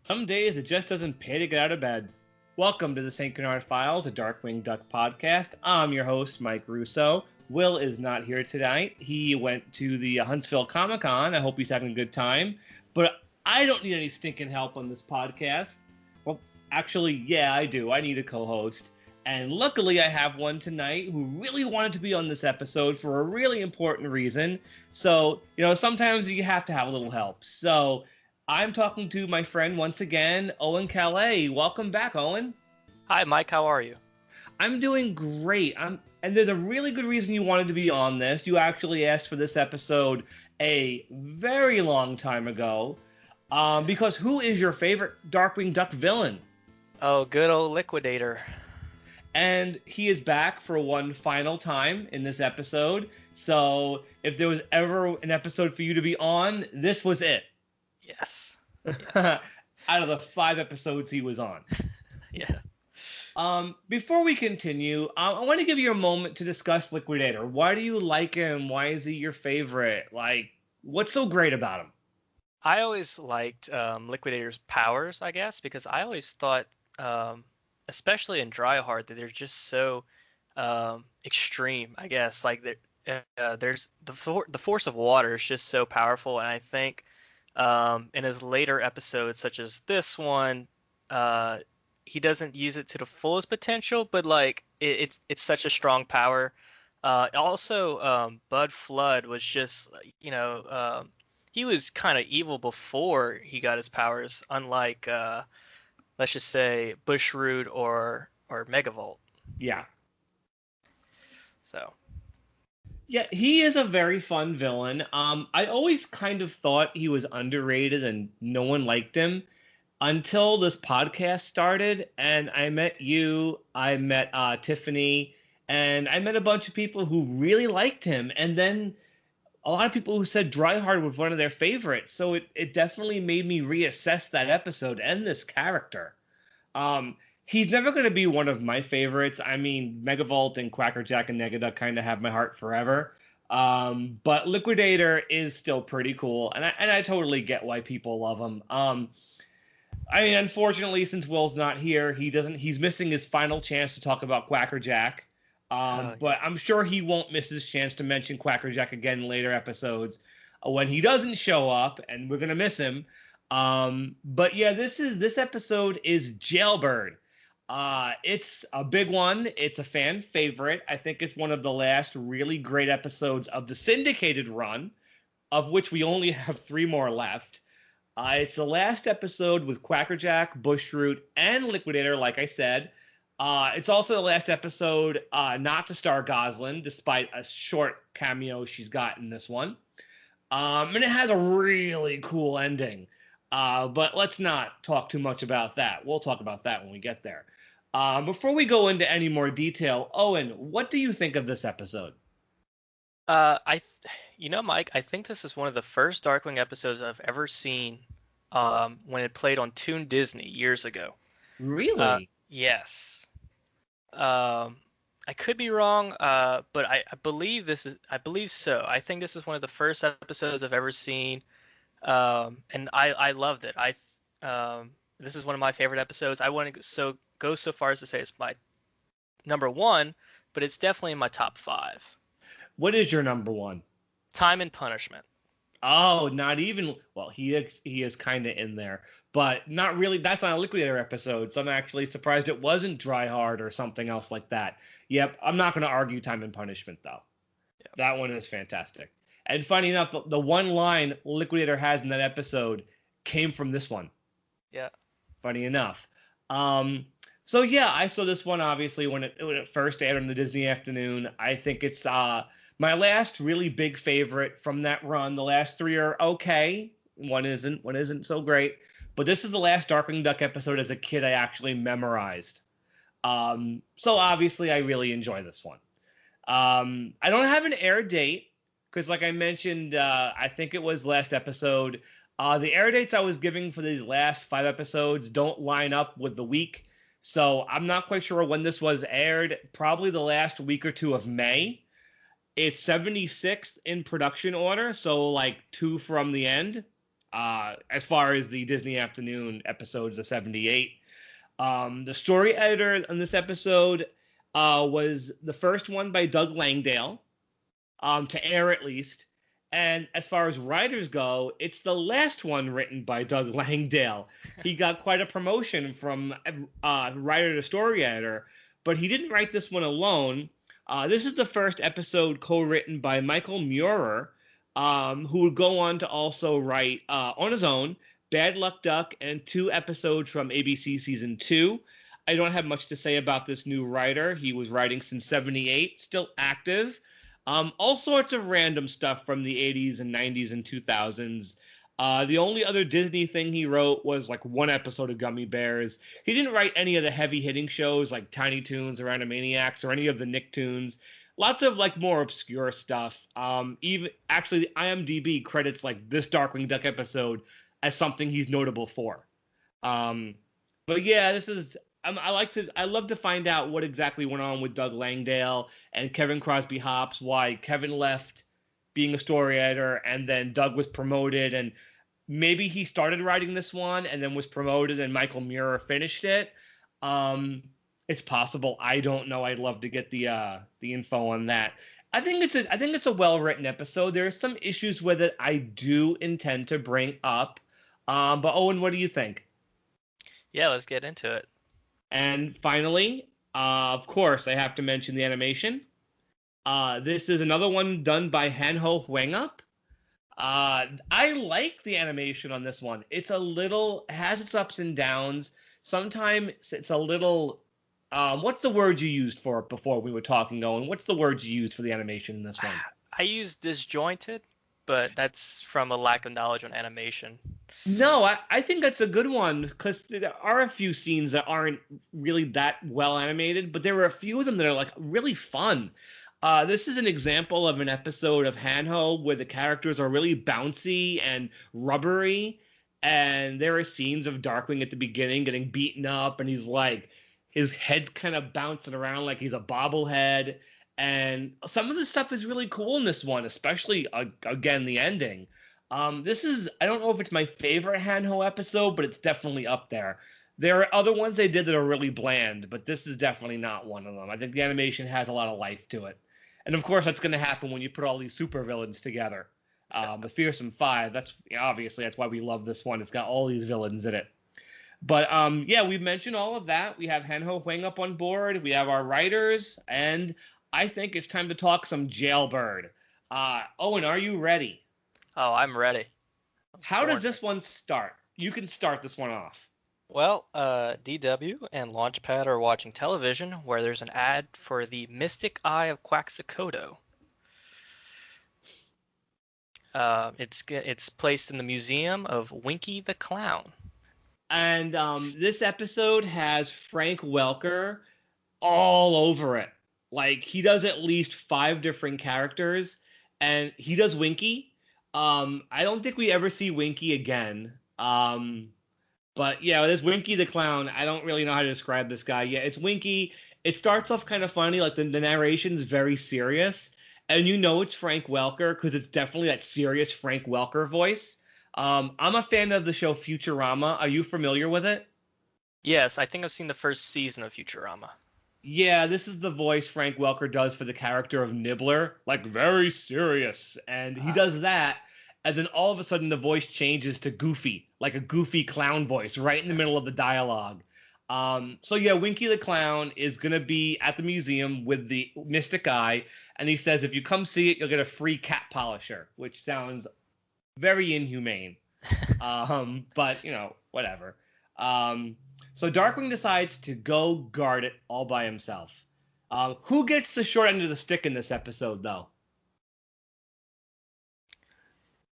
Some days it just doesn't pay to get out of bed. Welcome to the St. Canard Files, a Darkwing Duck podcast. I'm your host, Mike Russo. Will is not here tonight. He went to the Huntsville Comic Con. I hope he's having a good time. But I don't need any stinking help on this podcast. Well, actually, yeah, I do. I need a co-host. And luckily, I have one tonight who really wanted to be on this episode for a really important reason. So, sometimes you have to have a little help. So, I'm talking to my friend once again, Owen Callais. Welcome back, Owen. Hi, Mike. How are you? I'm doing great. And there's a really good reason you wanted to be on this. You actually asked for this episode a very long time ago. Because who is your favorite Darkwing Duck villain? Oh, good old Liquidator. And he is back for one final time in this episode. So if there was ever an episode for you to be on, this was it. Yes. Out of the 5 episodes he was on. Yeah. Before we continue, I want to give you a moment to discuss Liquidator. Why do you like him? Why is he your favorite? What's so great about him? I always liked Liquidator's powers, I guess, because I always thought, especially in Dryhard, that they're just so extreme, I guess. There's the force of water is just so powerful, and I think in his later episodes, such as this one, he doesn't use it to the fullest potential, but it's such a strong power. Also, Bud Flood was just, he was kind of evil before he got his powers, unlike, let's just say, Bushroot or Megavolt. Yeah. So. Yeah, he is a very fun villain. I always kind of thought he was underrated and no one liked him until this podcast started, and I met you, I met Tiffany, and I met a bunch of people who really liked him, and then a lot of people who said Dryhard was one of their favorites, so it definitely made me reassess that episode and this character. He's never going to be one of my favorites. I mean, Megavolt and Quackerjack and Nega Duck kind of have my heart forever. But Liquidator is still pretty cool, and I totally get why people love him. Unfortunately, since Will's not here, he's missing his final chance to talk about Quackerjack. But I'm sure he won't miss his chance to mention Quackerjack again in later episodes when he doesn't show up, and we're going to miss him. But yeah, this episode is Jailbird. It's a big one. It's a fan favorite. I think it's one of the last really great episodes of the syndicated run, of which we only have 3 more left. It's the last episode with Quackerjack, Bushroot, and Liquidator, like I said. It's also the last episode not to star Goslin, despite a short cameo she's got in this one. And it has a really cool ending. But let's not talk too much about that. We'll talk about that when we get there. Before we go into any more detail, Owen, what do you think of this episode? Mike, I think this is one of the first Darkwing episodes I've ever seen when it played on Toon Disney years ago. Really? Yes. I could be wrong, but I believe so. I think this is one of the first episodes I've ever seen, and I loved it. This is one of my favorite episodes. I want to go so far as to say it's my number 1, but it's definitely in my top 5. What is your number 1? Time and Punishment. Oh, not even. Well, he is kind of in there, but not really. That's not a Liquidator episode, so I'm actually surprised it wasn't Dryhard or something else like that. Yep, I'm not going to argue Time and Punishment though. Yep. That one is fantastic. And funny enough, the one line Liquidator has in that episode came from this one. Yeah. Funny enough. So yeah, I saw this one obviously when it first aired on the Disney Afternoon. I think it's my last really big favorite from that run. The last 3 are okay. One isn't so great. But this is the last Darkwing Duck episode as a kid I actually memorized. So obviously I really enjoy this one. I don't have an air date because like I mentioned, I think it was last episode. The air dates I was giving for these last 5 episodes don't line up with the week. So I'm not quite sure when this was aired. Probably the last week or 2 of May. It's 76th in production order, so 2 from the end. as far as the Disney Afternoon episodes of 78. The story editor on this episode was the first one by Doug Langdale, to air at least. And as far as writers go, it's the last one written by Doug Langdale. He got quite a promotion from writer to story editor, but he didn't write this one alone. This is the first episode co-written by Michael Muir, who would go on to also write on his own Bad Luck Duck and 2 episodes from ABC Season 2. I don't have much to say about this new writer. He was writing since 78, still active. All sorts of random stuff from the 80s and 90s and 2000s. The only other Disney thing he wrote was like 1 episode of Gummy Bears. He didn't write any of the heavy-hitting shows like Tiny Toons or Animaniacs or any of the Nicktoons. Lots of like more obscure stuff. Even actually, the IMDb credits like this Darkwing Duck episode as something he's notable for. But yeah, this is I love to find out what exactly went on with Doug Langdale and Kevin Crosby Hops, why Kevin left being a story editor and then Doug was promoted, and maybe he started writing this one and then was promoted and Michael Muir finished it. It's possible. I don't know. I'd love to get the info on that. I think it's a well-written episode. There are some issues with it I do intend to bring up. But Owen, what do you think? Yeah, let's get into it. And finally, of course, I have to mention the animation. This is another one done by Hanho Huengup. I like the animation on this one. It has its ups and downs. Sometimes it's a little, what's the word you used for it before we were talking, Owen? What's the word you used for the animation in this one? I used disjointed, but that's from a lack of knowledge on animation. No, I think that's a good one because there are a few scenes that aren't really that well animated, but there were a few of them that are like really fun. This is an example of an episode of Hanho where the characters are really bouncy and rubbery, and there are scenes of Darkwing at the beginning getting beaten up, and he's like, his head's kind of bouncing around like he's a bobblehead, and some of the stuff is really cool in this one, especially, again, the ending. I don't know if it's my favorite Hanho episode, but it's definitely up there. There are other ones they did that are really bland, but this is definitely not one of them. I think the animation has a lot of life to it. And of course, that's going to happen when you put all these supervillains together. The Fearsome Five, that's why we love this one. It's got all these villains in it. But yeah, we've mentioned all of that. We have Hanho Huengup on board. We have our writers, and I think it's time to talk some Jailbird. Owen, are you ready? Oh, I'm ready. How does this one start? You can start this one off. Well, DW and Launchpad are watching television where there's an ad for the Mystic Eye of Quaxacodo. It's placed in the museum of Winky the Clown. And this episode has Frank Welker all over it. Like, he does at least 5 different characters, and he does Winky. I don't think we ever see Winky again. But yeah, there's Winky the Clown. I don't really know how to describe this guy. Yeah, it's Winky. It starts off kind of funny, like the narration's very serious, and you know it's Frank Welker because it's definitely that serious Frank Welker voice. I'm a fan of the show Futurama. Are you familiar with it? Yes, I think I've seen the first season of Futurama. Yeah, this is the voice Frank Welker does for the character of Nibbler, like very serious, and he does that, and then all of a sudden the voice changes to Goofy, like a goofy clown voice right in the middle of the dialogue. So yeah, Winky the Clown is going to be at the museum with the Mystic Eye, and he says if you come see it, you'll get a free cat polisher, which sounds very inhumane. But, you know, whatever. So Darkwing decides to go guard it all by himself. Who gets the short end of the stick in this episode, though?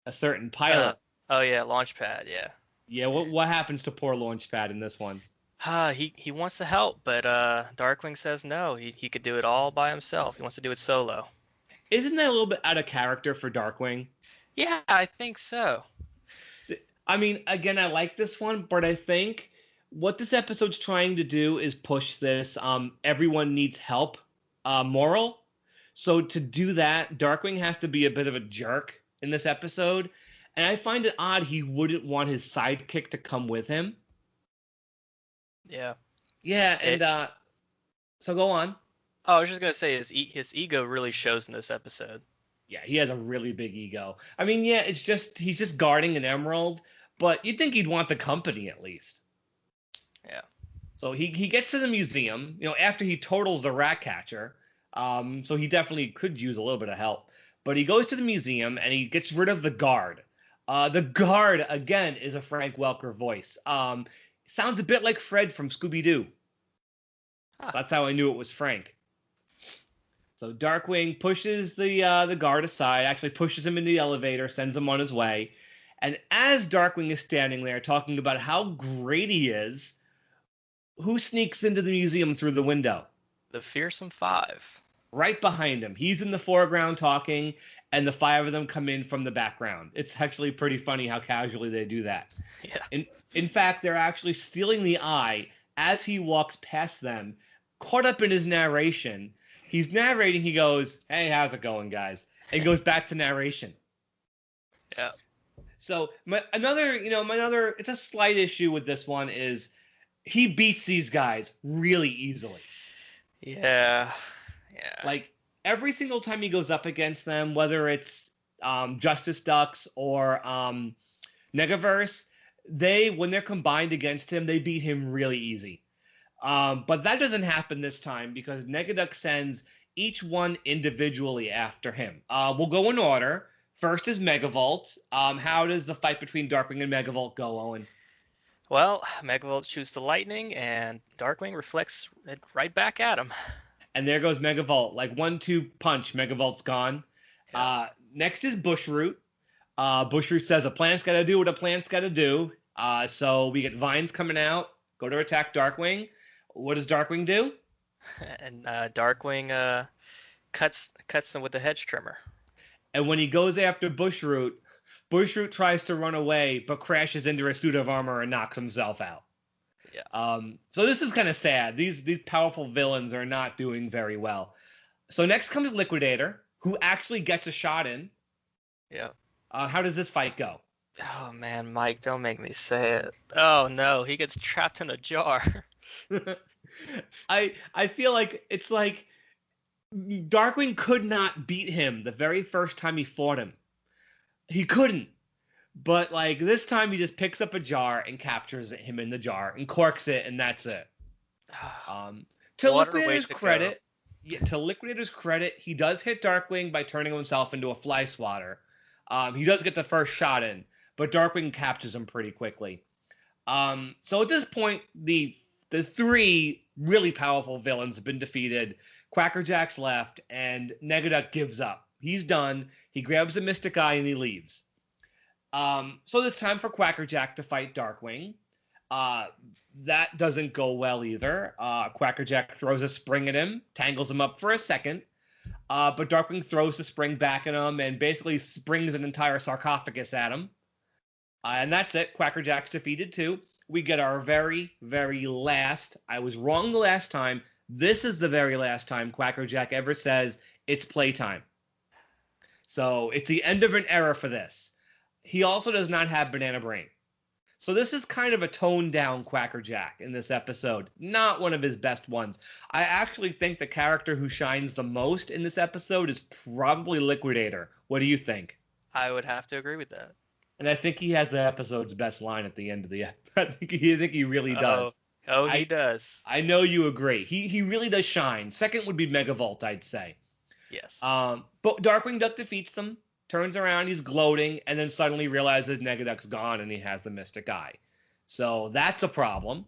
A certain pilot. Oh yeah, Launchpad, yeah. Yeah, what happens to poor Launchpad in this one? He wants to help, but Darkwing says no. He could do it all by himself. He wants to do it solo. Isn't that a little bit out of character for Darkwing? Yeah, I think so. I mean, again, I like this one, but I think what this episode's trying to do is push this everyone needs help moral. So to do that, Darkwing has to be a bit of a jerk in this episode. And I find it odd he wouldn't want his sidekick to come with him. Yeah. Yeah, and so go on. Oh, I was just gonna say his ego really shows in this episode. Yeah, he has a really big ego. I mean, yeah, it's just he's just guarding an emerald, but you'd think he'd want the company at least. Yeah. So he gets to the museum, after he totals the rat catcher. So he definitely could use a little bit of help. But he goes to the museum and he gets rid of the guard. The guard, again, is a Frank Welker voice. Sounds a bit like Fred from Scooby-Doo. Huh. That's how I knew it was Frank. So Darkwing pushes the guard aside, actually pushes him in the elevator, sends him on his way. And as Darkwing is standing there talking about how great he is, who sneaks into the museum through the window? The Fearsome Five. Right behind him. He's in the foreground talking, and the 5 of them come in from the background. It's actually pretty funny how casually they do that. Yeah. In fact, they're actually stealing the eye as he walks past them, caught up in his narration. He's narrating, he goes, "Hey, how's it going, guys?" And goes back to narration. Yeah. So another, it's a slight issue with this one is he beats these guys really easily. Yeah. Like every single time he goes up against them, whether it's Justice Ducks or Negaverse, when they're combined against him, they beat him really easy. But that doesn't happen this time because Negaduck sends each one individually after him. We'll go in order. First is Megavolt. How does the fight between Darkwing and Megavolt go, Owen? Well, Megavolt shoots the lightning, and Darkwing reflects it right back at him. And there goes Megavolt. Like 1-2 punch, Megavolt's gone. Yeah. Next is Bushroot. Bushroot says a plant's got to do what a plant's got to do. So we get vines coming out, go to attack Darkwing. What does Darkwing do? And Darkwing cuts them with a hedge trimmer. And when he goes after Bushroot, Bushroot tries to run away, but crashes into a suit of armor and knocks himself out. Yeah. So this is kind of sad. These powerful villains are not doing very well. So next comes Liquidator, who actually gets a shot in. Yeah. How does this fight go? Oh man, Mike, don't make me say it. Oh no, he gets trapped in a jar. I feel like it's like Darkwing could not beat him the very first time he fought him. He couldn't. But like this time he just picks up a jar and captures him in the jar and corks it, and that's it. To Liquidator's credit, he does hit Darkwing by turning himself into a fly swatter. He does get the first shot in, but Darkwing captures him pretty quickly. So at this point, the 3 really powerful villains have been defeated. Quackerjack's left, and Negaduck gives up. He's done. He grabs the Mystic Eye and he leaves. So it's time for Quackerjack to fight Darkwing. That doesn't go well either. Quackerjack throws a spring at him, tangles him up for a second, but Darkwing throws the spring back at him and basically springs an entire sarcophagus at him. And that's it. Quackerjack's defeated too. We get our very, very last, I was wrong the last time, this is the very last time Quackerjack ever says it's playtime. So it's the end of an era for this. He also does not have Banana Brain. So this is kind of a toned down Quackerjack in this episode. Not one of his best ones. I actually think the character who shines the most in this episode is probably Liquidator. What do you think? I would have to agree with that. And I think he has the episode's best line at the end of the episode. I think he really does. Oh, he does. I know you agree. He really does shine. Second would be Megavolt, I'd say. Yes. But Darkwing Duck defeats them, turns around, he's gloating, and then suddenly realizes Negaduck's gone and he has the Mystic Eye. So that's a problem.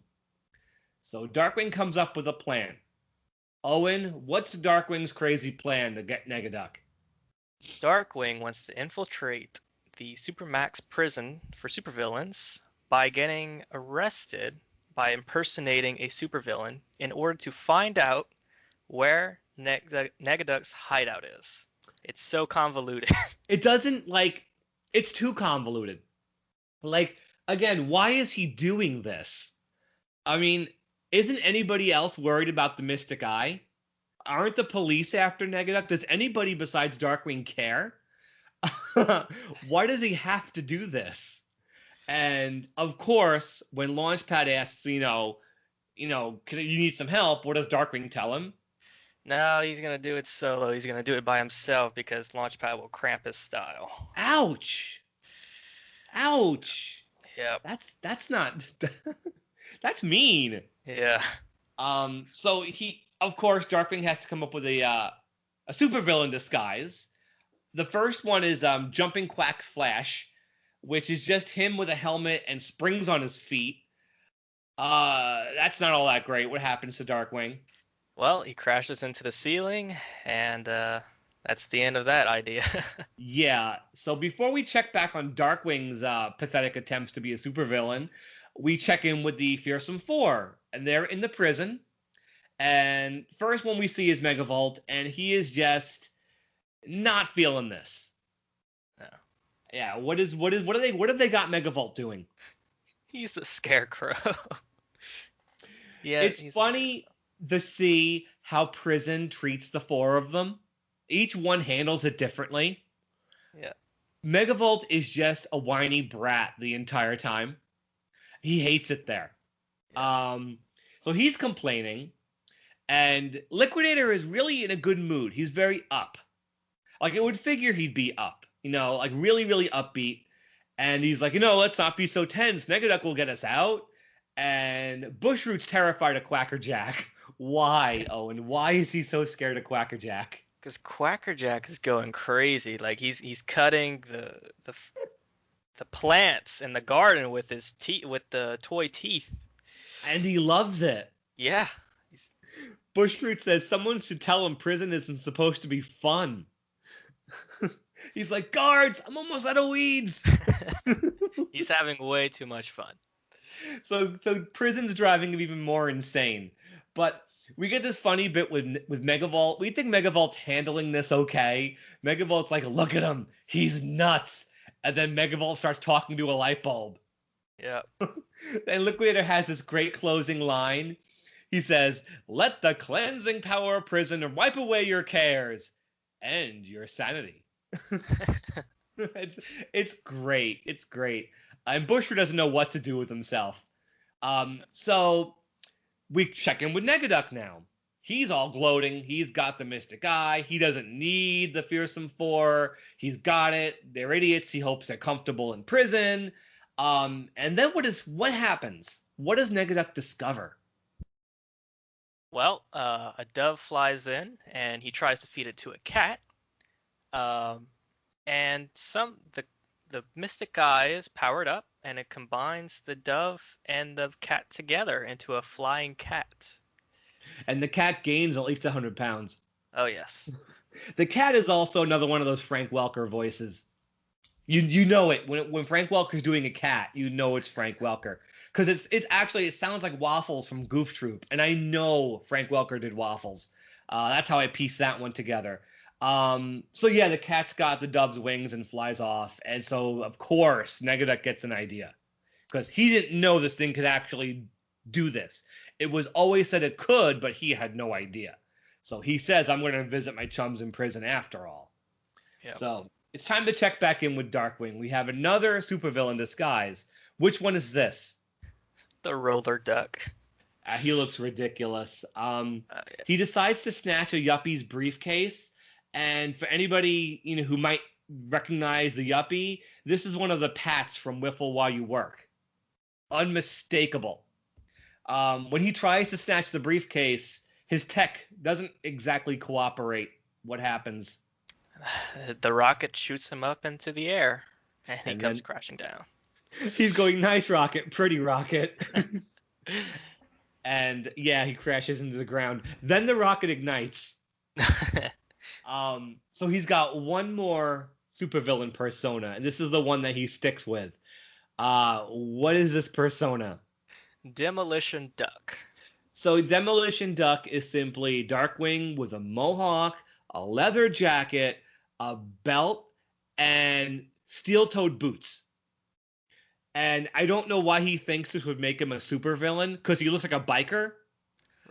So Darkwing comes up with a plan. Owen, what's Darkwing's crazy plan to get Negaduck? Darkwing wants to infiltrate the Supermax prison for supervillains by getting arrested by impersonating a supervillain in order to find out where Negaduck's hideout is. It's so convoluted. It doesn't, it's too convoluted. Again, why is he doing this? I mean, isn't anybody else worried about the Mystic Eye? Aren't the police after Negaduck? Does anybody besides Darkwing care? Why does he have to do this? And of course, when Launchpad asks, you need some help, what does Darkwing tell him? No, he's gonna do it solo. He's gonna do it by himself because Launchpad will cramp his style. Ouch! Ouch! Yep. That's not that's mean. Yeah. So of course, Darkwing has to come up with a supervillain disguise. The first one is Jumping Quack Flash, which is just him with a helmet and springs on his feet. That's not all that great. What happens to Darkwing? Well, he crashes into the ceiling, and that's the end of that idea. Yeah. So before we check back on Darkwing's pathetic attempts to be a supervillain, we check in with the Fearsome Four, and they're in the prison. And first one we see is Megavolt, and he is just not feeling this. No. Yeah. What have they got Megavolt doing? He's the Scarecrow. Yeah. It's funny to see how prison treats the four of them. Each one handles it differently. Yeah. Megavolt is just a whiny brat the entire time. He hates it there. Yeah. So he's complaining, and Liquidator is really in a good mood. He's very up. Like, it would figure he'd be up, like really, really upbeat. And he's like, let's not be so tense. Nega Duck will get us out. And Bushroot's terrified of Quackerjack. Why, Owen? Why is he so scared of Quackerjack? Because Quackerjack is going crazy. Like, he's cutting the plants in the garden with his with the toy teeth. And he loves it. Yeah. Bushroot says someone should tell him prison isn't supposed to be fun. He's like, guards, I'm almost out of weeds. He's having way too much fun. So prison's driving him even more insane. But we get this funny bit with Megavolt. We think Megavolt's handling this okay. Megavolt's like, look at him. He's nuts. And then Megavolt starts talking to a light bulb. Yeah. And Liquidator has this great closing line. He says, let the cleansing power of prison wipe away your cares and your sanity. It's great. It's great. And Bushroot doesn't know what to do with himself. So we check in with Nega Duck now. He's all gloating. He's got the mystic eye. He doesn't need the Fearsome Four. He's got it. They're idiots. He hopes they're comfortable in prison. And then what happens? What does Nega Duck discover? Well, a dove flies in, and he tries to feed it to a cat. And the mystic eye is powered up, and it combines the dove and the cat together into a flying cat. And the cat gains at least 100 pounds. Oh, yes. The cat is also another one of those Frank Welker voices. You know it. When Frank Welker's doing a cat, you know it's Frank Welker. Because it sounds like Waffles from Goof Troop. And I know Frank Welker did Waffles. That's how I pieced that one together. So yeah, the cat's got the dove's wings and flies off. And so, of course, Nega Duck gets an idea. Because he didn't know this thing could actually do this. It was always said it could, but he had no idea. So he says, I'm going to visit my chums in prison after all. Yep. So it's time to check back in with Darkwing. We have another supervillain disguise. Which one is this? The roller duck. He looks ridiculous. He decides to snatch a yuppie's briefcase. And for anybody who might recognize the yuppie, this is one of the Pats from Wiffle While You Work. Unmistakable. When he tries to snatch the briefcase, his tech doesn't exactly cooperate. What happens? The rocket shoots him up into the air, and he comes crashing down. He's going, nice rocket, pretty rocket. And yeah, he crashes into the ground. Then the rocket ignites. So he's got one more supervillain persona, and this is the one that he sticks with. What is this persona? Demolition Duck. So Demolition Duck is simply Darkwing with a mohawk, a leather jacket, a belt, and steel-toed boots. And I don't know why he thinks this would make him a supervillain, because he looks like a biker.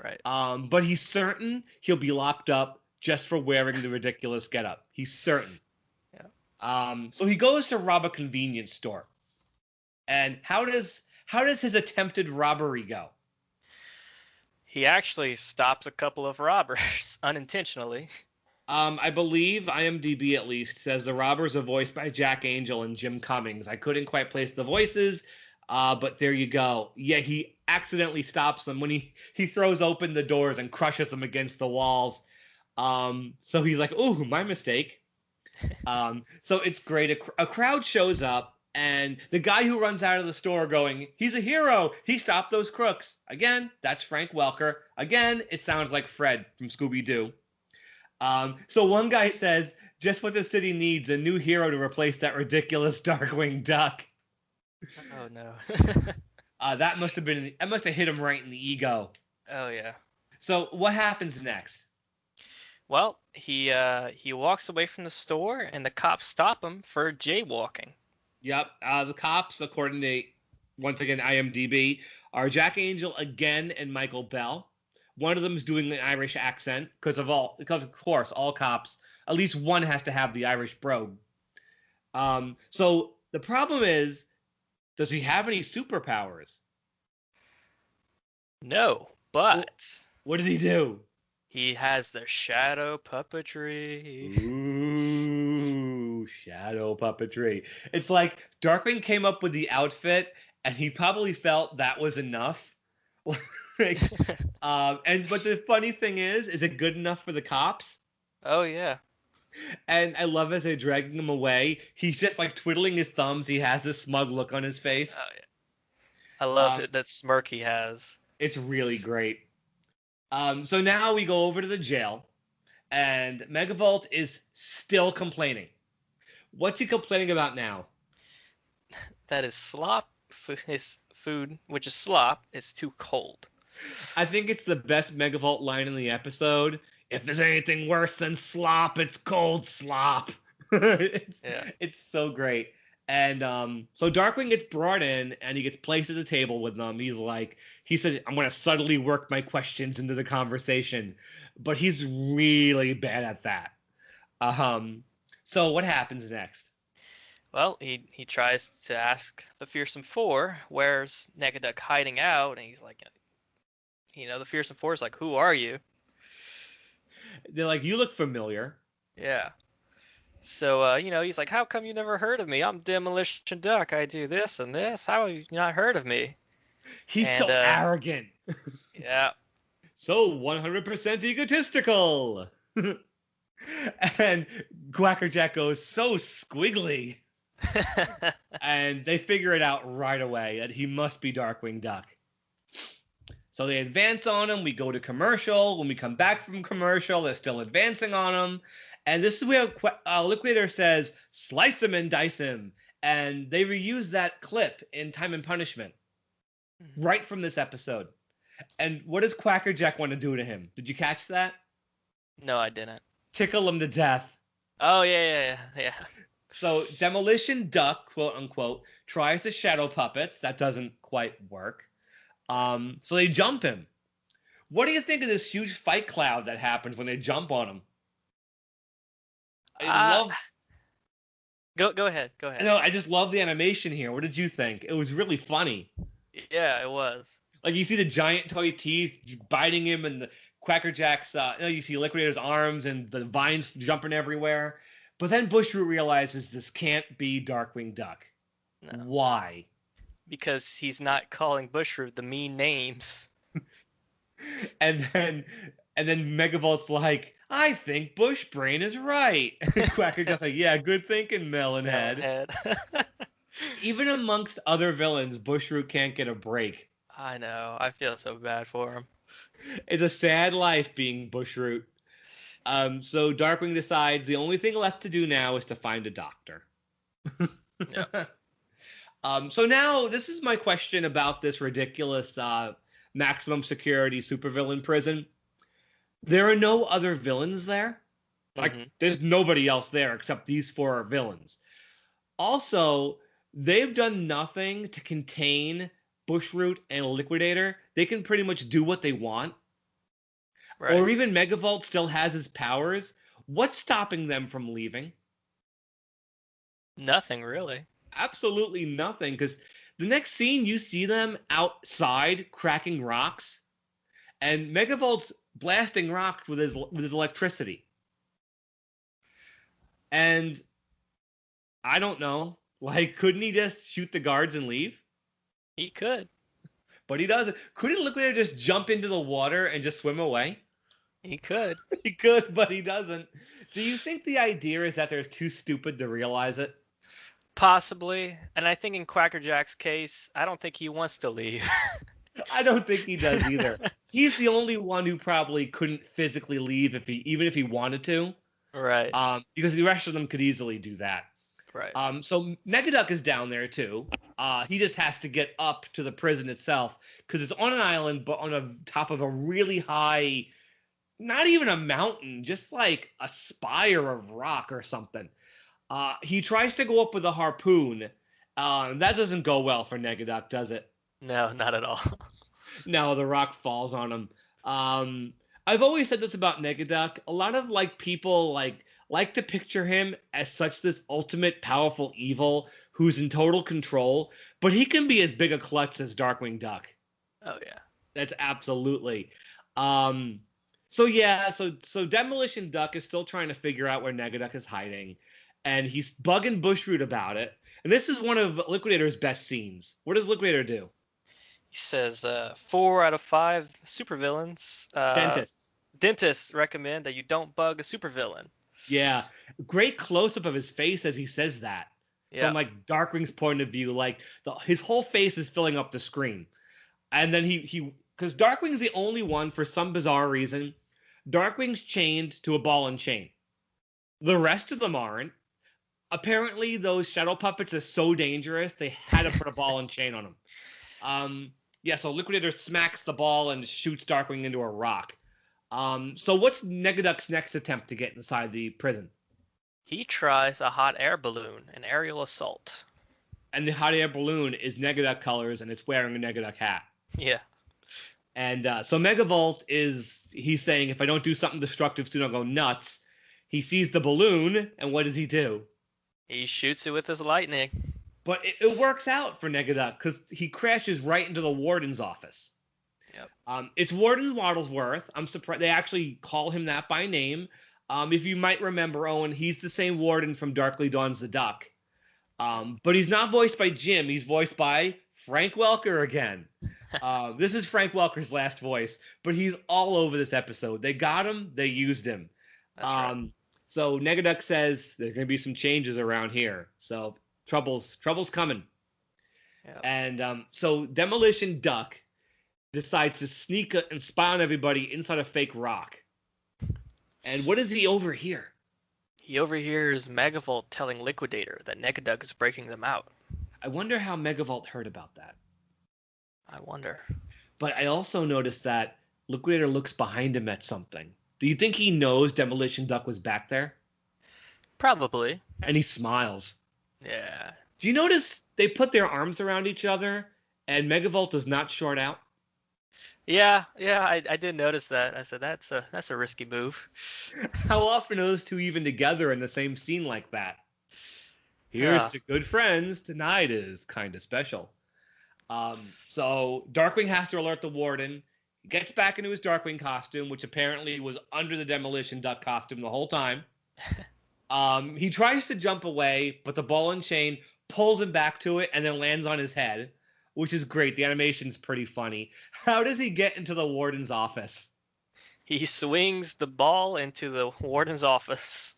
Right. But he's certain he'll be locked up just for wearing the ridiculous getup. He's certain. Yeah. So he goes to rob a convenience store. And how does his attempted robbery go? He actually stops a couple of robbers unintentionally. I believe IMDb at least says the robbers are voiced by Jack Angel and Jim Cummings. I couldn't quite place the voices, but there you go. Yeah, he accidentally stops them when he throws open the doors and crushes them against the walls. So he's like, "Ooh, my mistake." So it's great. A crowd shows up, and the guy who runs out of the store going, "He's a hero. He stopped those crooks." Again, that's Frank Welker. Again, it sounds like Fred from Scooby-Doo. So one guy says, "Just what the city needs, a new hero to replace that ridiculous Darkwing Duck." Oh no. That must have hit him right in the ego. Oh yeah. So what happens next? Well, he walks away from the store, and the cops stop him for jaywalking. Yep. The cops, according to once again IMDb, are Jack Angel again and Michael Bell. One of them is doing an Irish accent because of course all cops, at least one has to have the Irish brogue. So the problem is, does he have any superpowers? No, but what does he do? He has the shadow puppetry. Ooh, shadow puppetry. It's like Darkwing came up with the outfit, and he probably felt that was enough. But the funny thing is it good enough for the cops? Oh yeah. And I love as they're dragging him away, he's just like twiddling his thumbs. He has this smug look on his face. Oh yeah. I love that smirk he has. It's really great. So now we go over to the jail, and Megavolt is still complaining. What's he complaining about now? That his food, which is slop, is too cold. I think it's the best Megavolt line in the episode. If there's anything worse than slop, it's cold slop. It's so great. And so Darkwing gets brought in, and he gets placed at the table with them. He said, "I'm going to subtly work my questions into the conversation." But he's really bad at that. So what happens next? Well, he tries to ask the Fearsome Four, where's Nega Duck hiding out? And he's like, the Fearsome Four is like, "Who are you?" They're like, "You look familiar." Yeah. So, he's like, "How come you never heard of me? I'm Demolition Duck. I do this and this. How have you not heard of me?" He's so arrogant. Yeah. So 100% egotistical. And Quackerjack goes, "So squiggly." And they figure it out right away that he must be Darkwing Duck. So they advance on him. We go to commercial. When we come back from commercial, they're still advancing on him. And this is where Liquidator says, "Slice him and dice him." And they reuse that clip in Time and Punishment right from this episode. And what does Quackerjack want to do to him? Did you catch that? No, I didn't. Tickle him to death. Oh, yeah. So Demolition Duck, quote unquote, tries to shadow puppets. That doesn't quite work. So they jump him. What do you think of this huge fight cloud that happens when they jump on him? Go ahead. No, I just love the animation here. What did you think? It was really funny. Yeah, it was. Like, you see the giant toy teeth biting him, and the Quackerjack's, you see Liquidator's arms and the vines jumping everywhere. But then Bushroot realizes this can't be Darkwing Duck. No. Why? Because he's not calling Bushroot the mean names. and then Megavolt's like, "I think Bushbrain is right." Quackerjack's like, "Yeah, good thinking, Melonhead." Even amongst other villains, Bushroot can't get a break. I know. I feel so bad for him. It's a sad life being Bushroot. So Darkwing decides the only thing left to do now is to find a doctor. Yeah. So now this is my question about this ridiculous maximum security supervillain prison. There are no other villains there. Like, there's nobody else there except these four villains. Also, they've done nothing to contain Bushroot and Liquidator. They can pretty much do what they want. Right. Or even Megavolt still has his powers. What's stopping them from leaving? Nothing really. Absolutely nothing, because the next scene you see them outside cracking rocks, and Megavolt's blasting rocks with his electricity. And I don't know, like, couldn't he just shoot the guards and leave? He could. But he doesn't. Couldn't Liquidator just jump into the water and just swim away? He could. He could, but he doesn't. Do you think the idea is that they're too stupid to realize it? Possibly. And I think in Quackerjack's case, I don't think he wants to leave. I don't think he does either. He's the only one who probably couldn't physically leave even if he wanted to. Right. Because the rest of them could easily do that. Right. So Nega Duck is down there too. He just has to get up to the prison itself because it's on an island, but on the top of a really high, not even a mountain, just like a spire of rock or something. He tries to go up with a harpoon. That doesn't go well for Nega Duck, does it? No, not at all. No, the rock falls on him. I've always said this about Nega Duck. A lot of people like to picture him as such this ultimate powerful evil who's in total control, but he can be as big a klutz as Darkwing Duck. Oh yeah. That's absolutely. So Demolition Duck is still trying to figure out where Nega Duck is hiding, and he's bugging Bushroot about it. And this is one of Liquidator's best scenes. What does Liquidator do? He says 4 out of 5 supervillains. Dentists recommend that you don't bug a supervillain. Yeah, great close-up of his face as he says that. Yeah. From Darkwing's point of view, his whole face is filling up the screen. And then because Darkwing's the only one, for some bizarre reason, Darkwing's chained to a ball and chain. The rest of them aren't. Apparently, those shadow puppets are so dangerous, they had to put a ball and chain on them. So Liquidator smacks the ball and shoots Darkwing into a rock. So what's Negaduck's next attempt to get inside the prison? He tries a hot air balloon, an aerial assault. And the hot air balloon is Negaduck colors, and it's wearing a Negaduck hat. Yeah. And so Megavolt he's saying, if I don't do something destructive soon, I'll go nuts. He sees the balloon, and what does he do? He shoots it with his lightning. But it works out for Negaduck, because he crashes right into the warden's office. Yep. It's Warden Waddlesworth. I'm surprised they actually call him that by name. If you might remember, Owen, he's the same warden from Darkly Dawns the Duck. But he's not voiced by Jim. He's voiced by Frank Welker again. This is Frank Welker's last voice, but he's all over this episode. They got him. They used him. That's right. So Negaduck says there's going to be some changes around here. So trouble's coming. Yep. And so Demolition Duck decides to sneak and spy on everybody inside a fake rock. And what does he overhear? He overhears Megavolt telling Liquidator that Nega Duck is breaking them out. I wonder how Megavolt heard about that. I wonder. But I also noticed that Liquidator looks behind him at something. Do you think he knows Demolition Duck was back there? Probably. And he smiles. Yeah. Do you notice they put their arms around each other and Megavolt does not short out? Yeah, I did notice that. I said that's a risky move. How often are those two even together in the same scene like that? Here's to good friends. Tonight is kind of special. So Darkwing has to alert the warden. He gets back into his Darkwing costume, which apparently was under the Demolition Duck costume the whole time. He tries to jump away, but the ball and chain pulls him back to it and then lands on his head, which is great. The animation's pretty funny. How does he get into the warden's office? He swings the ball into the warden's office,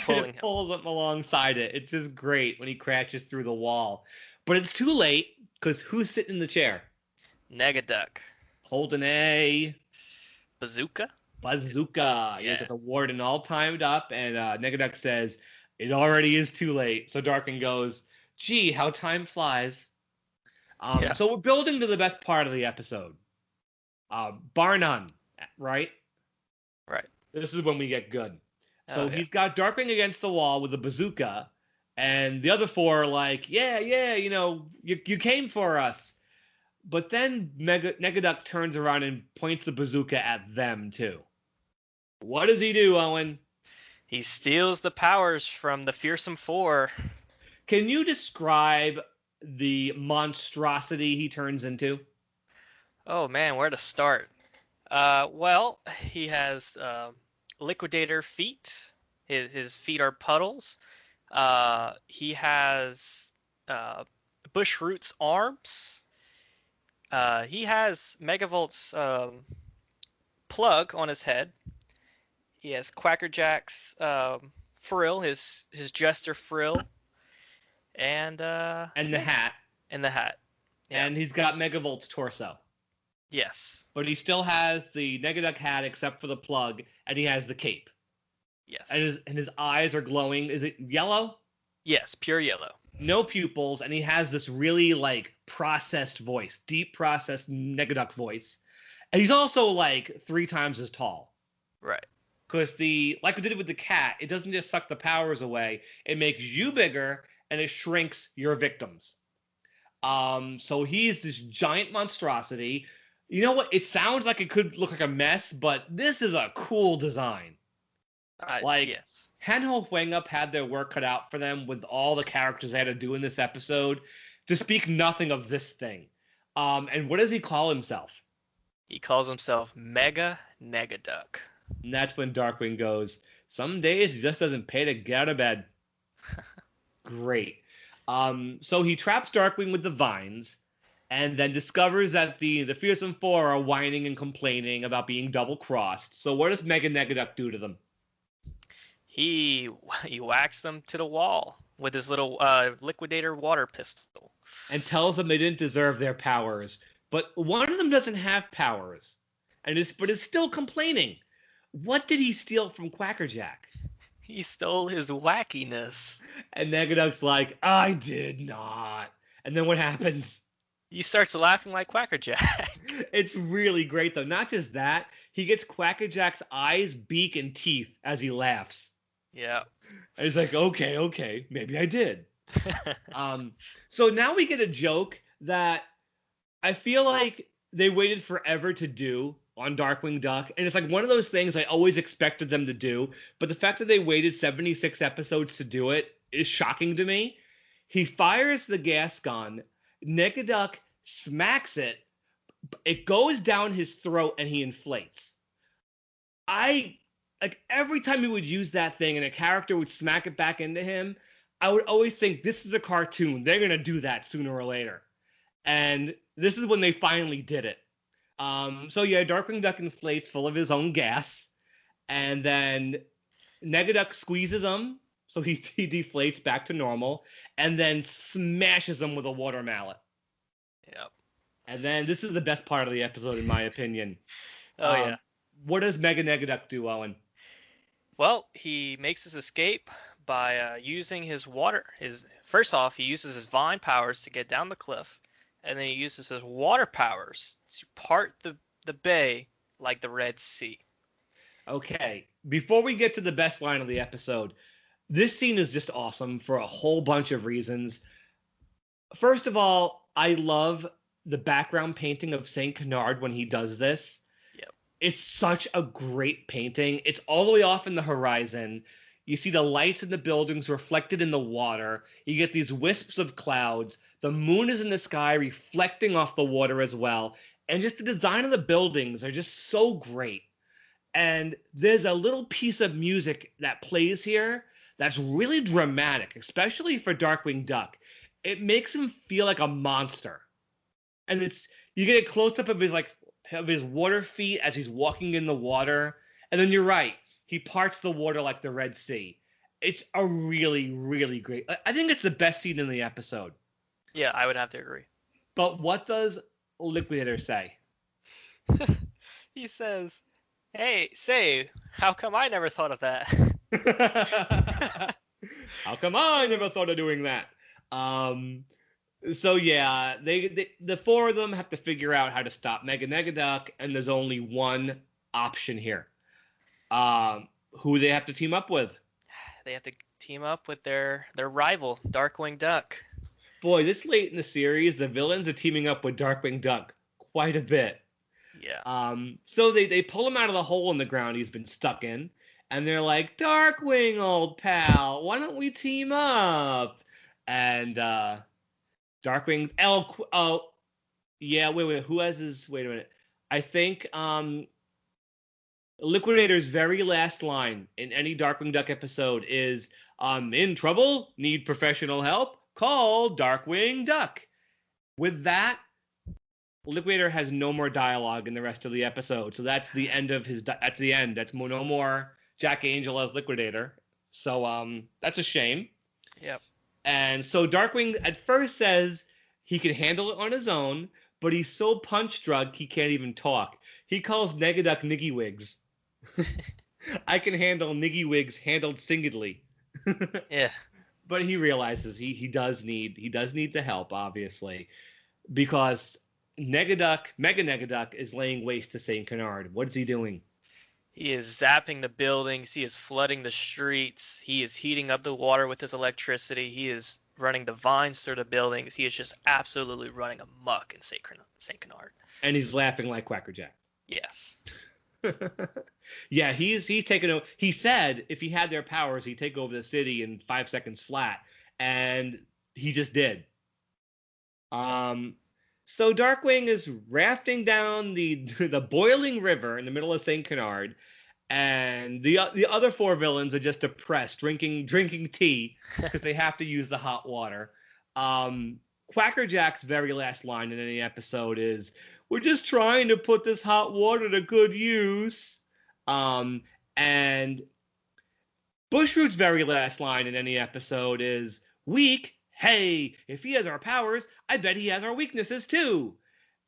and it pulls him alongside it. It's just great when he crashes through the wall. But it's too late, because who's sitting in the chair? Nega Duck. Holding a bazooka. Yeah. You got the warden all timed up, and Nega Duck says, it already is too late. So Darkwing goes, gee, how time flies. So we're building to the best part of the episode. Bar none, right? Right. This is when we get good. So he's got Darkwing against the wall with a bazooka, and the other four are like, yeah, you came for us. But then Nega Duck turns around and points the bazooka at them, too. What does he do, Owen? He steals the powers from the Fearsome Four. Can you describe the monstrosity he turns into? Oh man, where to start? Well, he has Liquidator feet. His feet are puddles. He has Bushroot's arms. He has Megavolt's plug on his head. He has Quackerjack's frill, his jester frill, and the hat. And the hat. Yeah. And he's got Megavolt's torso. Yes. But he still has the Nega Duck hat except for the plug, and he has the cape. Yes. And his eyes are glowing. Is it yellow? Yes, pure yellow. No pupils, and he has this really like processed voice, deep processed Nega Duck voice. And he's also like 3 times as tall. Right. Because like we did it with the cat, it doesn't just suck the powers away. It makes you bigger, and it shrinks your victims. So he's this giant monstrosity. You know what? It sounds like it could look like a mess, but this is a cool design. Yes. Hanho Huengup had their work cut out for them with all the characters they had to do in this episode, to speak nothing of this thing. And what does he call himself? He calls himself Mega Negaduck. And that's when Darkwing goes, some days it just doesn't pay to get out of bed. Great. So he traps Darkwing with the vines, and then discovers that the Fearsome Four are whining and complaining about being double-crossed. So what does Mega Negaduck do to them? He whacks them to the wall with his little Liquidator water pistol. And tells them they didn't deserve their powers. But one of them doesn't have powers, but is still complaining. What did he steal from Quackerjack? He stole his wackiness. And Negaduck's like, I did not. And then what happens? He starts laughing like Quackerjack. It's really great, though. Not just that, he gets Quackerjack's eyes, beak, and teeth as he laughs. Yeah. And he's like, okay, maybe I did. So now we get a joke that I feel like they waited forever to do on Darkwing Duck, and it's like one of those things I always expected them to do, but the fact that they waited 76 episodes to do it is shocking to me. He fires the gas gun, Negaduck smacks it goes down his throat, and he inflates. Every time he would use that thing and a character would smack it back into him, I would always think, this is a cartoon. They're going to do that sooner or later. And this is when they finally did it. Darkwing Duck inflates full of his own gas, and then Negaduck squeezes him, so he deflates back to normal, and then smashes him with a water mallet. Yep. And then this is the best part of the episode, in my opinion. Yeah. What does Mega Negaduck do, Owen? Well, he makes his escape by using his water. First off, he uses his vine powers to get down the cliff. And then he uses his water powers to part the bay like the Red Sea. Okay, before we get to the best line of the episode, this scene is just awesome for a whole bunch of reasons. First of all, I love the background painting of St. Canard when he does this. Yep. It's such a great painting. It's all the way off in the horizon. You see the lights in the buildings reflected in the water. You get these wisps of clouds. The moon is in the sky reflecting off the water as well. And just the design of the buildings are just so great. And there's a little piece of music that plays here that's really dramatic, especially for Darkwing Duck. It makes him feel like a monster. And you get a close-up of his water feet as he's walking in the water. And then you're right. He parts the water like the Red Sea. It's a really, really great. I think it's the best scene in the episode. Yeah, I would have to agree. But what does Liquidator say? He says, "Hey, say, how come I never thought of that?" How come I never thought of doing that? So yeah, the 4 of them have to figure out how to stop Mega Negaduck, and there's only one option here. Who they have to team up with? They have to team up with their rival, Darkwing Duck. Boy, this late in the series, the villains are teaming up with Darkwing Duck quite a bit. Yeah. So they pull him out of the hole in the ground he's been stuck in, and they're like, Darkwing, old pal, why don't we team up? And Darkwing's yeah, wait, who has his? Wait a minute. I think Liquidator's very last line in any Darkwing Duck episode is, in trouble? Need professional help? Call Darkwing Duck. With that, Liquidator has no more dialogue in the rest of the episode. So that's the end of his, that's the end. That's no more Jack Angel as Liquidator. So that's a shame. Yep. And so Darkwing at first says he can handle it on his own, but he's so punch-drunk he can't even talk. He calls Nega Duck Niggy Wigs. I can handle Niggy Wigs handled singly. Yeah. But he realizes he does need the help, obviously, because Mega Negaduck is laying waste to St. Canard. What is he doing? He is zapping the buildings. He is flooding the streets. He is heating up the water with his electricity. He is running the vines through the buildings. He is just absolutely running amok in St. Canard. And he's laughing like Quackerjack. Yes. Yeah, he's taken over. He said if he had their powers, he'd take over the city in 5 seconds flat, and he just did. So Darkwing is rafting down the boiling river in the middle of St. Canard, and the other four villains are just depressed, drinking tea because they have to use the hot water. Quackerjack's very last line in any episode is, "We're just trying to put this hot water to good use." And Bushroot's very last line in any episode is, "Weak? Hey, if he has our powers, I bet he has our weaknesses too."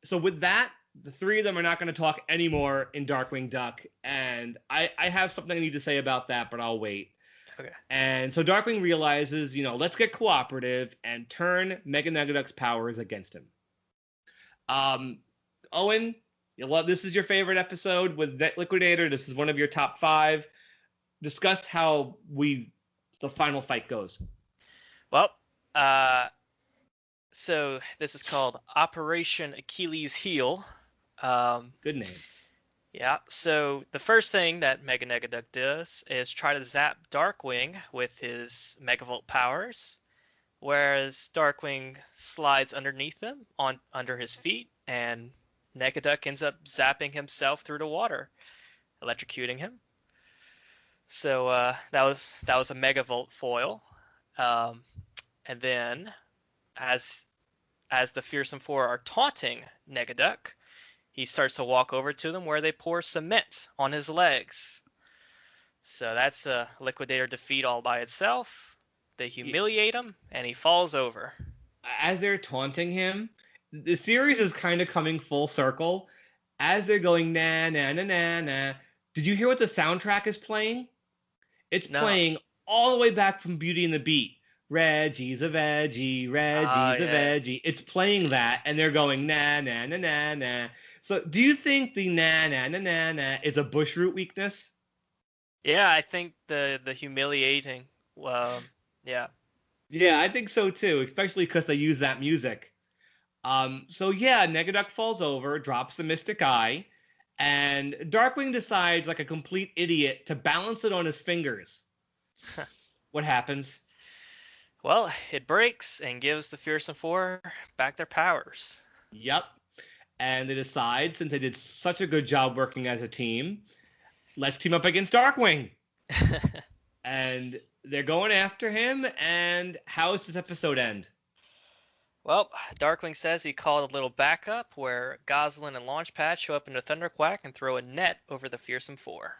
So with that, the three of them are not going to talk anymore in Darkwing Duck, and I have something I need to say about that, but I'll wait. Okay. And so Darkwing realizes, let's get cooperative and turn Mega Negaduck's powers against him. Owen, this is your favorite episode with Liquidator. This is one of your top 5. Discuss how the final fight goes. Well, so this is called Operation Achilles Heel. Good name. Yeah, so the first thing that Mega Negaduck does is try to zap Darkwing with his Megavolt powers, whereas Darkwing slides underneath him under his feet, and Negaduck ends up zapping himself through the water, electrocuting him. So that was a Megavolt foil. And then, as the Fearsome Four are taunting Negaduck, he starts to walk over to them where they pour cement on his legs. So that's a Liquidator defeat all by itself. They humiliate him, and he falls over. As they're taunting him, the series is kind of coming full circle. As they're going, na, na, na, na, na. Did you hear what the soundtrack is playing? It's playing all the way back from Beauty and the Beat. Reggie's a veggie, Reggie's a veggie. It's playing that, and they're going, na, na, na, na, na. So do you think the na, na, na, na, na is a Bushroot weakness? Yeah, I think the humiliating, yeah. Yeah, I think so too, especially because they use that music. So yeah, Negaduck falls over, drops the Mystic Eye, and Darkwing decides, like a complete idiot, to balance it on his fingers. What happens? Well, it breaks and gives the Fearsome Four back their powers. Yep. And they decide, since they did such a good job working as a team, let's team up against Darkwing. And they're going after him, and how does this episode end? Well, Darkwing says he called a little backup where Goslin and Launchpad show up in a Thunderquack and throw a net over the Fearsome Four.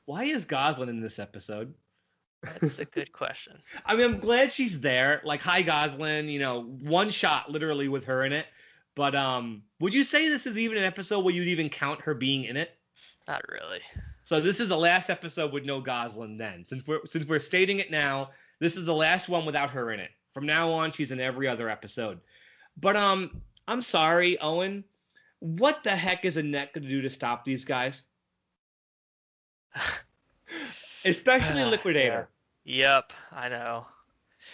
Why is Goslin in this episode? That's a good question. I mean, I'm glad she's there. Like, hi, Goslin. One shot literally with her in it. But would you say this is even an episode where you'd even count her being in it? Not really. So this is the last episode with no Goslin then. Since we're stating it now, this is the last one without her in it. From now on, she's in every other episode. But I'm sorry, Owen. What the heck is a net going to do to stop these guys? Especially Liquidator. Yeah. Yep, I know.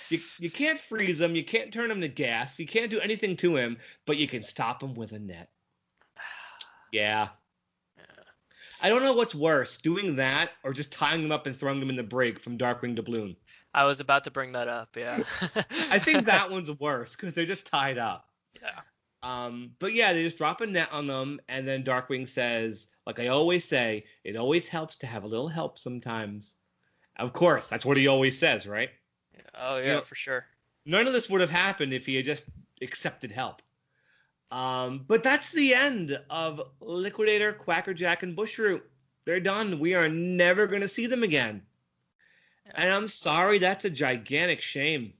You can't freeze him. You can't turn him to gas. You can't do anything to him, but you can stop him with a net. Yeah. I don't know what's worse, doing that or just tying them up and throwing them in the brig from Darkwing to Bloom. I was about to bring that up, yeah. I think that one's worse because they're just tied up. Yeah. But yeah, they just drop a net on them, and then Darkwing says, like I always say, it always helps to have a little help sometimes. Of course, that's what he always says, right? Oh yeah, for sure. None of this would have happened if he had just accepted help. But that's the end of Liquidator, Quackerjack, and Bushroot. They're done. We are never going to see them again. Yeah. And I'm sorry, that's a gigantic shame.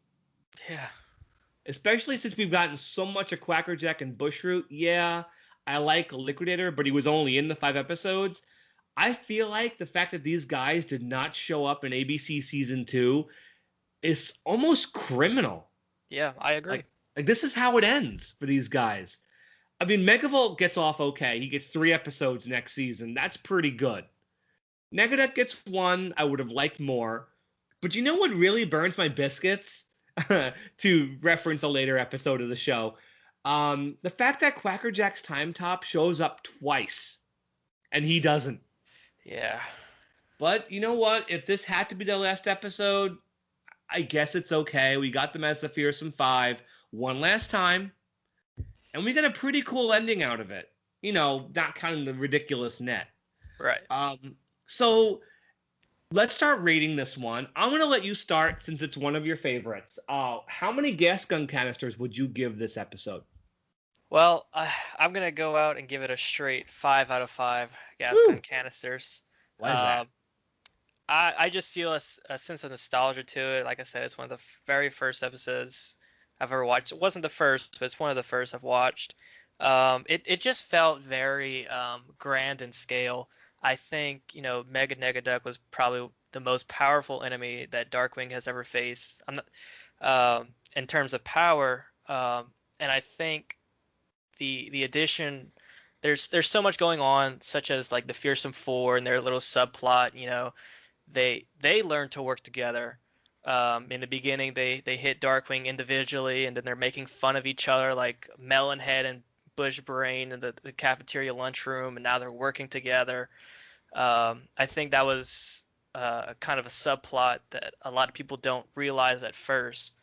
Yeah. Especially since we've gotten so much of Quackerjack and Bushroot. Yeah, I like Liquidator, but he was only in the 5 episodes. I feel like the fact that these guys did not show up in ABC Season 2 is almost criminal. Yeah, I agree. Like this is how it ends for these guys. I mean, Megavolt gets off okay. He gets 3 episodes next season. That's pretty good. Nega Duck gets 1. I would have liked more. But you know what really burns my biscuits? To reference a later episode of the show. The fact that Quackerjack's Time Top shows up twice and he doesn't. Yeah. But you know what? If this had to be the last episode, I guess it's okay. We got them as the Fearsome Five one last time. And we got a pretty cool ending out of it. You know, not counting the ridiculous net. Right. So let's start rating this one. I'm going to let you start since it's one of your favorites. How many gas gun canisters would you give this episode? Well, I'm going to go out and give it a straight 5 out of 5 gas gun canisters. Why is that? I just feel a sense of nostalgia to it. Like I said, it's one of the very first episodes I've ever watched. It wasn't the first, but it's one of the first I've watched. It just felt very grand in scale. I think, Mega Negaduck was probably the most powerful enemy that Darkwing has ever faced. In terms of power, and I think the addition, there's so much going on, such as like the Fearsome Four and their little subplot. They learn to work together. In the beginning, they hit Darkwing individually, and then they're making fun of each other, like Melonhead and Bushbrain in the cafeteria lunchroom, and now they're working together. I think that was kind of a subplot that a lot of people don't realize at first.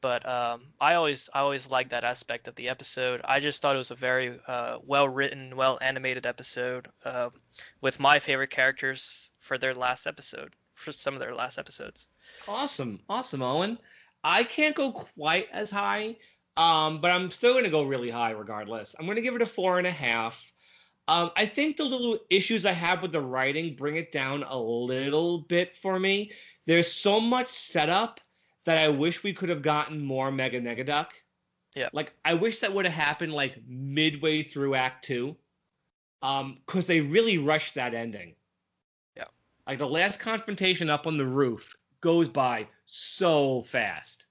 But I always liked that aspect of the episode. I just thought it was a very well-written, well-animated episode with my favorite characters for some of their last episodes. Awesome, Owen. I can't go quite as high, but I'm still going to go really high regardless. I'm going to give it a 4.5. I think the little issues I have with the writing bring it down a little bit for me. There's so much setup that I wish we could have gotten more Mega Negaduck. Yeah. Like, I wish that would have happened, like, midway through Act 2. Because they really rushed that ending. Yeah. Like, the last confrontation up on the roof goes by so fast.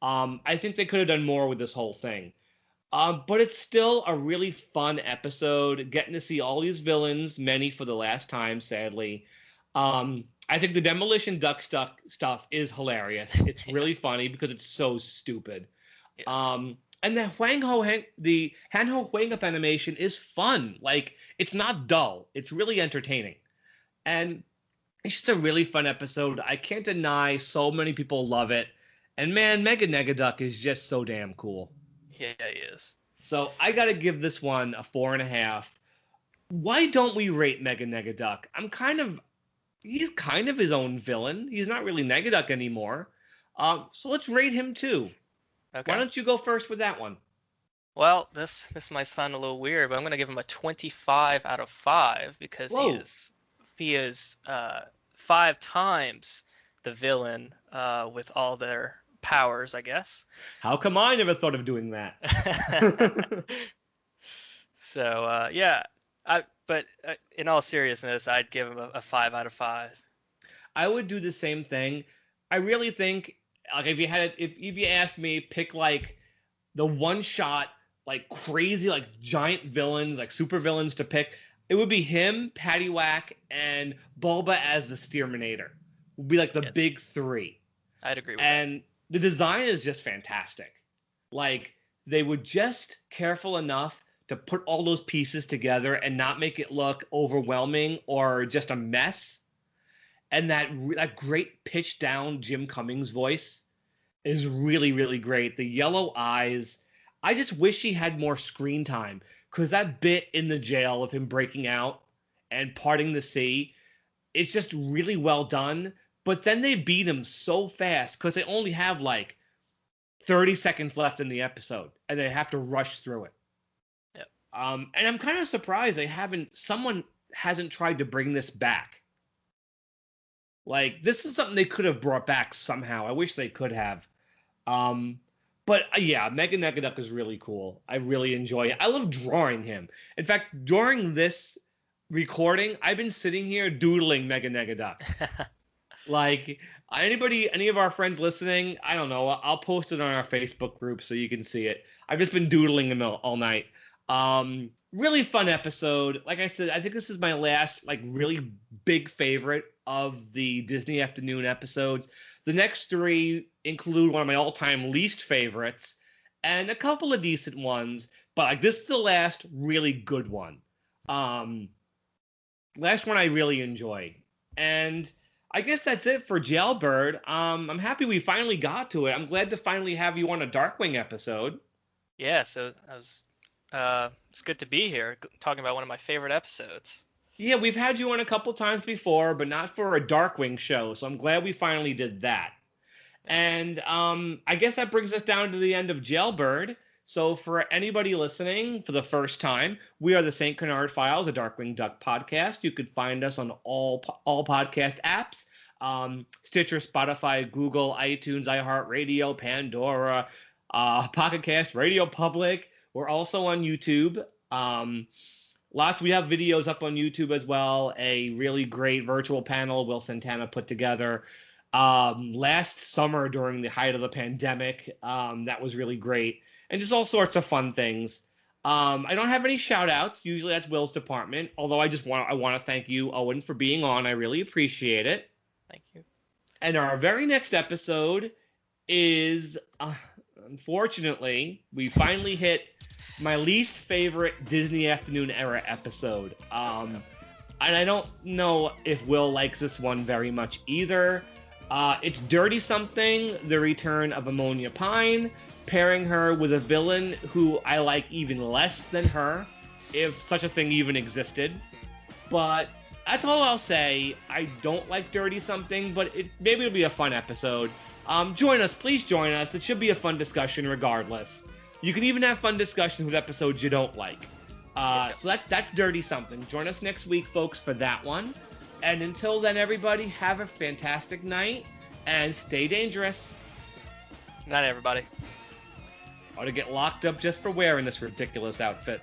I think they could have done more with this whole thing. But it's still a really fun episode, getting to see all these villains, many for the last time, sadly. I think the Demolition Duck stuff is hilarious. It's really funny because it's so stupid. Yeah. And the Hanho Huang Up animation is fun. Like, it's not dull. It's really entertaining. And it's just a really fun episode. I can't deny so many people love it. And man, Mega Negaduck is just so damn cool. Yeah, he is. So I got to give this one a 4.5. Why don't we rate Mega Negaduck? He's kind of his own villain. He's not really Negaduck anymore. So let's rate him too. Okay. Why don't you go first with that one? Well, this might sound a little weird, but I'm going to give him a 25 out of 5 because he is 5 times the villain with all their powers, I guess. How come I never thought of doing that? So, yeah. But in all seriousness, I'd give him a 5 out of 5. I would do the same thing. I really think, like, if you asked me, pick like the one shot, like crazy, like giant villains, like super villains to pick, it would be him, Paddywhack, and Bulba as the Steerminator. Would be like the big 3. I'd agree with and that. The design is just fantastic. Like, they were just careful enough to put all those pieces together and not make it look overwhelming or just a mess. And that great pitch down Jim Cummings voice is really, really great. The yellow eyes. I just wish he had more screen time, because that bit in the jail of him breaking out and parting the sea, it's just really well done. But then they beat him so fast because they only have like 30 seconds left in the episode, and they have to rush through it. Yep. And I'm kind of surprised someone hasn't tried to bring this back. Like, this is something they could have brought back somehow. I wish they could have. But yeah, Mega Negaduck is really cool. I really enjoy it. I love drawing him. In fact, during this recording, I've been sitting here doodling Mega Negaduck. Like, any of our friends listening, I don't know, I'll post it on our Facebook group so you can see it. I've just been doodling him all night. Really fun episode. Like I said, I think this is my last like really big favorite of the Disney Afternoon episodes. The next three include one of my all-time least favorites and a couple of decent ones, but like this is the last really good one. Last one I really enjoy. And I guess that's it for Jailbird. I'm happy we finally got to it. I'm glad to finally have you on a Darkwing episode. Yeah, so it's good to be here talking about one of my favorite episodes. Yeah, we've had you on a couple times before, but not for a Darkwing show, so I'm glad we finally did that. And I guess that brings us down to the end of Jailbird. So for anybody listening for the first time, we are the St. Canard Files, a Darkwing Duck podcast. You could find us on all podcast apps, Stitcher, Spotify, Google, iTunes, iHeartRadio, Pandora, Pocket Cast, Radio Public. We're also on YouTube. We have videos up on YouTube as well. A really great virtual panel Will Santana put together last summer during the height of the pandemic. That was really great. And just all sorts of fun things. I don't have any shout outs. Usually that's Will's department. Although I want to thank you, Owen, for being on. I really appreciate it. Thank you. And our very next episode is, unfortunately, we finally hit my least favorite Disney Afternoon era episode. And I don't know if Will likes this one very much either. It's Dirty Something, The Return of Ammonia Pine, pairing her with a villain who I like even less than her, if such a thing even existed. But that's all I'll say. I don't like Dirty Something, but maybe it'll be a fun episode. Please join us. It should be a fun discussion regardless. You can even have fun discussions with episodes you don't like. So that's Dirty Something. Join us next week, folks, for that one. And until then, everybody, have a fantastic night and stay dangerous. Good night, everybody. Ought to get locked up just for wearing this ridiculous outfit.